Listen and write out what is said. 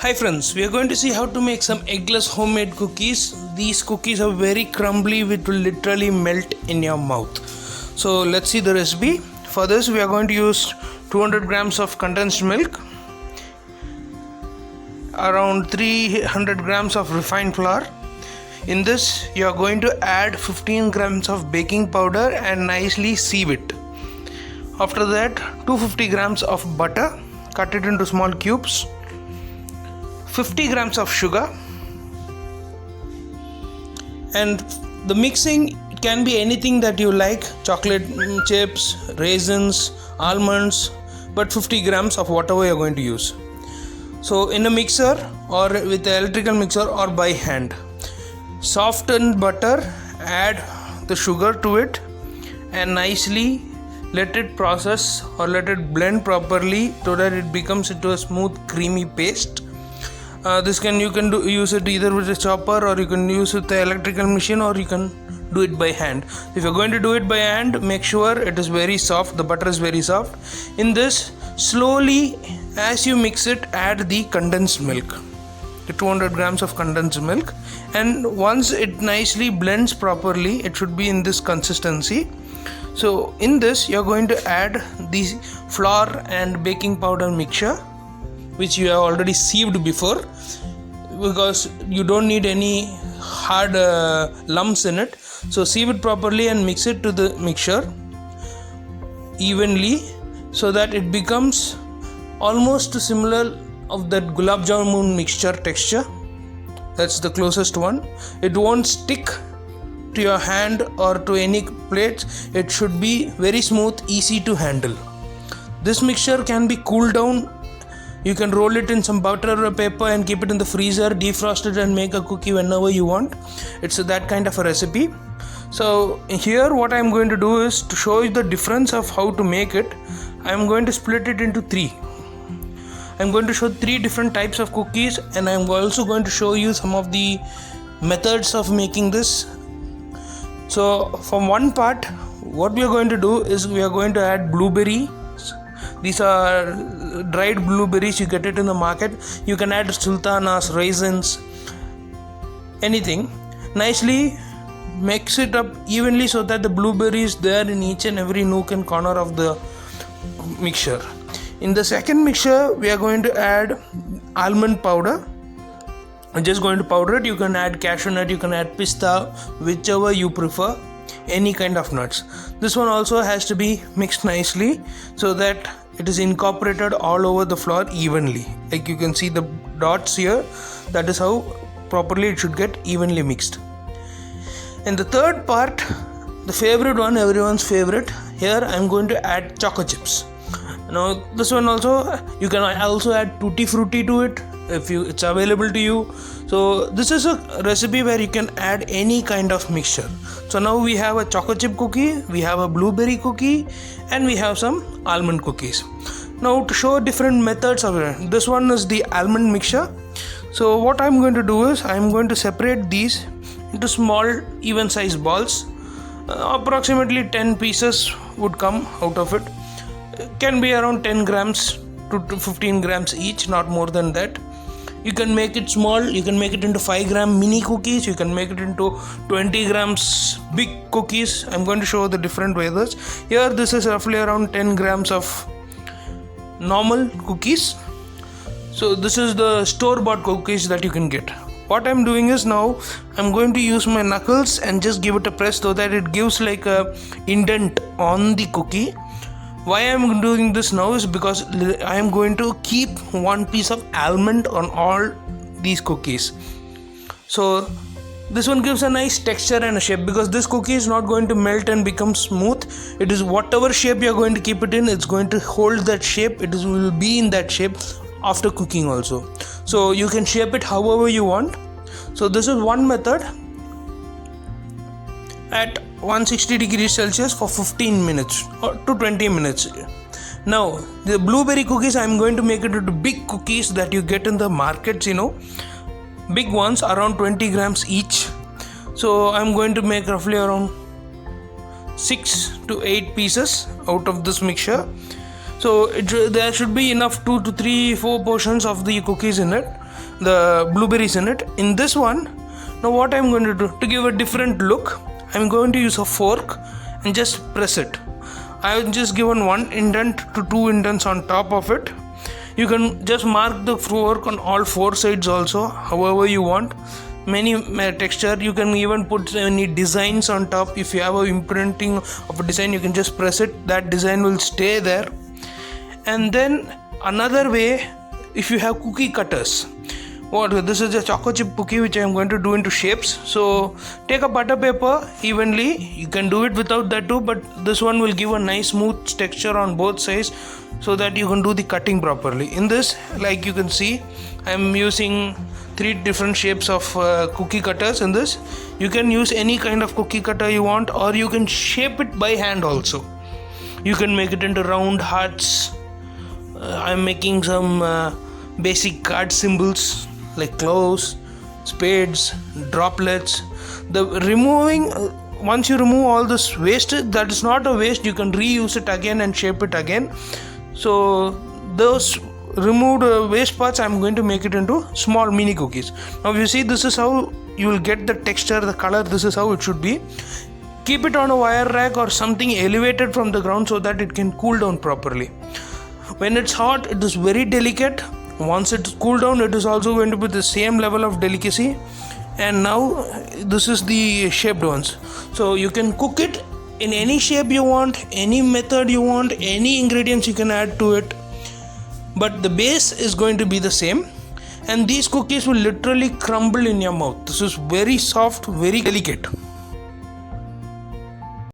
Hi friends, we are going to see how to make some eggless homemade cookies. These cookies are very crumbly, which will literally melt in your mouth. So let's see the recipe. For this we are going to use 200 grams of condensed milk, around 300 grams of refined flour. In this you are going to add 15 grams of baking powder and nicely sieve it. After that 250 grams of butter, cut it into small cubes. 50 grams of sugar, and the mixing can be anything that you like: chocolate chips, raisins, almonds, but 50 grams of whatever you're going to use. So in a mixer or with an electrical mixer or by hand, soften butter, add the sugar to it and nicely let it process or let it blend properly so that it becomes into a smooth creamy paste. You can use it either with a chopper, or you can use it with the electrical machine, or you can do it by hand. If you're going to do it by hand, make sure it is very soft, the butter is very soft. In this, slowly as you mix it, add the condensed milk, the 200 grams of condensed milk, and once it nicely blends properly, it should be in this consistency. So in this you're going to add the flour and baking powder mixture, which you have already sieved before, because you don't need any hard lumps in it. So sieve it properly and mix it to the mixture evenly so that it becomes almost similar of that gulab jamun mixture texture. That's the closest one. It won't stick to your hand or to any plates. It should be very smooth, easy to handle. This mixture can be cooled down. You can roll it in some butter or paper and keep it in the freezer, defrost it and make a cookie whenever you want. It's that kind of a recipe. So here what I'm going to do is to show you the difference of how to make it. I'm going to split it into three. I'm going to show three different types of cookies, and I'm also going to show you some of the methods of making this. So from one part, what we are going to do is we are going to add blueberry. These are dried blueberries, you get it in the market. You can add sultanas, raisins, anything. Nicely mix it up evenly so that the blueberry is there in each and every nook and corner of the mixture. In the second mixture, we are going to add almond powder. I'm just going to powder it. You can add cashew nut, you can add pista, whichever you prefer, any kind of nuts. This one also has to be mixed nicely so that it is incorporated all over the flour evenly. Like you can see the dots here, that is how properly it should get evenly mixed. And the third part, the favorite one, everyone's favorite, here I'm going to add choco chips. Now this one also, you can also add tutti frutti to it if it's available to you. So this is a recipe where you can add any kind of mixture. So now we have a choco chip cookie, we have a blueberry cookie, and we have some almond cookies. Now to show different methods of it, this one is the almond mixture. So what I'm going to do is I'm going to separate these into small even sized balls. Approximately 10 pieces would come out of it. Can be around 10 grams to 15 grams each, not more than that. You can make it small, you can make it into 5 gram mini cookies, you can make it into 20 grams big cookies. I'm going to show the different methods. Here this is roughly around 10 grams of normal cookies. So this is the store-bought cookies that you can get. What I'm doing is now I'm going to use my knuckles and just give it a press so that it gives like a indent on the cookie. Why I'm doing this now is because I am going to keep one piece of almond on all these cookies. So this one gives a nice texture and a shape, because this cookie is not going to melt and become smooth. It is whatever shape you are going to keep it in, it's going to hold that shape. It will be in that shape after cooking also. So you can shape it however you want. So this is one method at 160 degrees Celsius for 15 minutes or to 20 minutes. Now the blueberry cookies, I'm going to make it into big cookies that you get in the markets, big ones, around 20 grams each. So I'm going to make roughly around 6 to 8 pieces out of this mixture. So there should be enough 2 to 3 4 portions of the cookies in it, the blueberries in it. In this one, now what I'm going to do to give a different look, I'm going to use a fork and just press it. I have just given 1 indent to 2 indents on top of it. You can just mark the fork on all 4 sides also, however you want. Many texture, you can even put any designs on top. If you have a imprinting of a design, you can just press it, that design will stay there. And then another way, if you have cookie cutters, this is a choco chip cookie which I am going to do into shapes. So take a butter paper evenly, you can do it without that too, but this one will give a nice smooth texture on both sides so that you can do the cutting properly. In this, like you can see, I am using 3 different shapes of cookie cutters. In this, you can use any kind of cookie cutter you want, or you can shape it by hand also. You can make it into round hearts. I am making some basic card symbols like cloves, spades, droplets. The removing, once you remove all this waste, that is not a waste, you can reuse it again and shape it again. So those removed waste parts, I'm going to make it into small mini cookies. Now you see, this is how you will get the texture, the color. This is how it should be. Keep it on a wire rack or something elevated from the ground so that it can cool down properly. When it's hot, it is very delicate. Once it's cooled down, it is also going to be the same level of delicacy. And now this is the shaped ones. So you can cook it in any shape you want, any method you want, any ingredients you can add to it, but the base is going to be the same. And these cookies will literally crumble in your mouth. This is very soft, very delicate.